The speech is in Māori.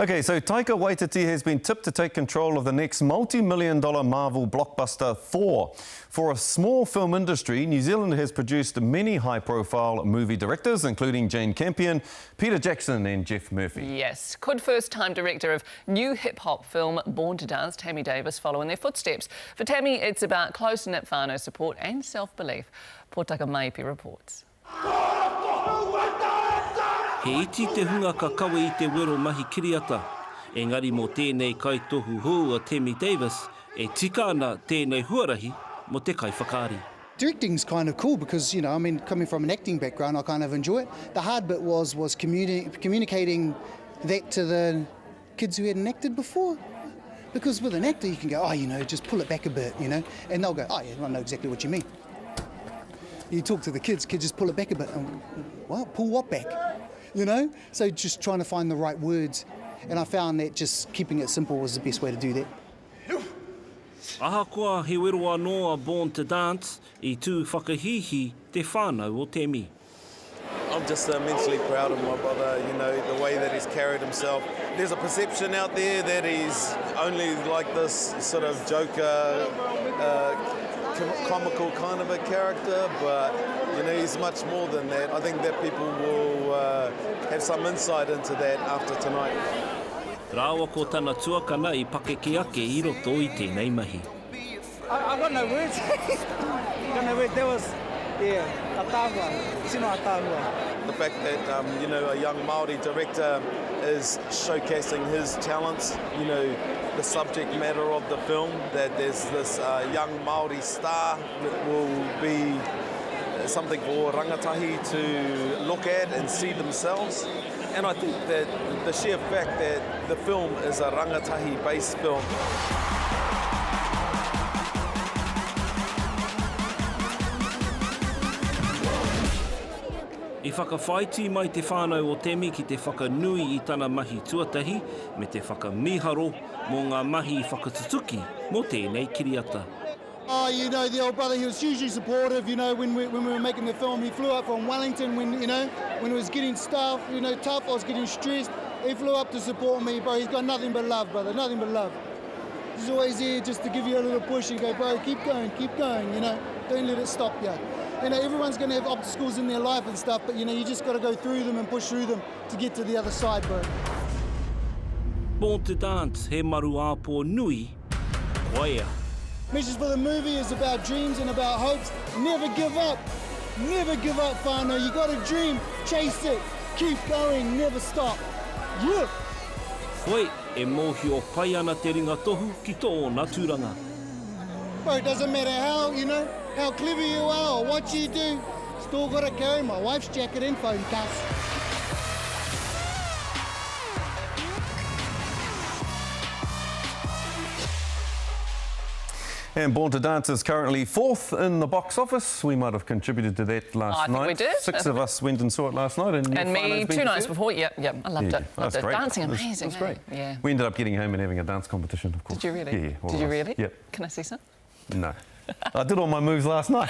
Okay, so Taika Waititi has been tipped to take control of the next multi-million-dollar Marvel blockbuster Thor. For a small film industry, New Zealand has produced many high-profile movie directors, including Jane Campion, Peter Jackson and Jeff Murphy. Yes, could first-time director of new hip-hop film Born to Dance, Tammy Davis, follow in their footsteps. For Tammy, it's about close-knit whānau support and self-belief. Pōtaka Maipi reports. He iti te hunga ka kawe I te wero mahi kiriata. Engari mō tēnei kaitohu hou a Tammy Davis, e tika ana tēnei huarahi mo te kai whakaari. Directing's kind of cool because, you know, I mean, coming from an acting background, I kind of enjoy it. The hard bit was communicating that to the kids who hadn't acted before. Because with an actor, you can go, oh, you know, just pull it back a bit, you know, and they'll go, oh, yeah, I know exactly what you mean. You talk to the kids just pull it back a bit. What? Pull what back? You know? So just trying to find the right words. And I found that just keeping it simple was the best way to do that. Ahakoa he wero anō a Born to Dance, I tū whakahihi te whānau o Tammy. I'm just immensely proud of my brother, you know, the way that he's carried himself. There's a perception out there that he's only like this sort of joker, comical kind of a character, but you know, he's much more than that. I think that people will have some insight into that after tonight. Rāua ko tana tuakana I pakeke ake I roto I tēnei mahi. I got no words. Got no words. That was, yeah, atahua. Sino atahua. The fact that, you know, a young Māori director is showcasing his talents, you know, the subject matter of the film, that there's this young Māori star that will be something for rangatahi to look at and see themselves. And I think that the sheer fact that the film is a rangatahi-based film. I whakawhaiti mai te whānau o Tammy ki te whakanui I tana mahi tuatahi me te whakamiharo mō ngā mahi whakatutuki mō tēnei kiriata. Oh, you know, the old brother, he was hugely supportive, you know, when we were making the film. He flew up from Wellington when, you know, when it was getting tough, I was getting stressed. He flew up to support me, bro. He's got nothing but love, brother, nothing but love. He's always here just to give you a little push and go, bro, keep going, you know, don't let it stop you. You know, everyone's going to have obstacles in their life and stuff, but, you know, you just got to go through them and push through them to get to the other side, bro. Born to Dance, he maru āpō nui, koea. Message for the movie is about dreams and about hopes. Never give up. Never give up, whānau. You got a dream, chase it. Keep going, never stop. Yeah. Koe, e mōhi o pai ana te ringa tohu ki tō nā tūranga. Bro, it doesn't matter how, you know, how clever you are or what you do, still got to carry my wife's jacket and phone case. And Born to Dance is currently 4th in the box office. We might have contributed to that last night. I think we did. 6 of us went and saw it last night. And me 2 nights before. Yep, I loved it. Loved it. Great. Dancing, amazing. It was great. Yeah. We ended up getting home and having a dance competition, of course. Did you really? Yeah. Did you really? Yep. Can I see some? No. I did all my moves last night.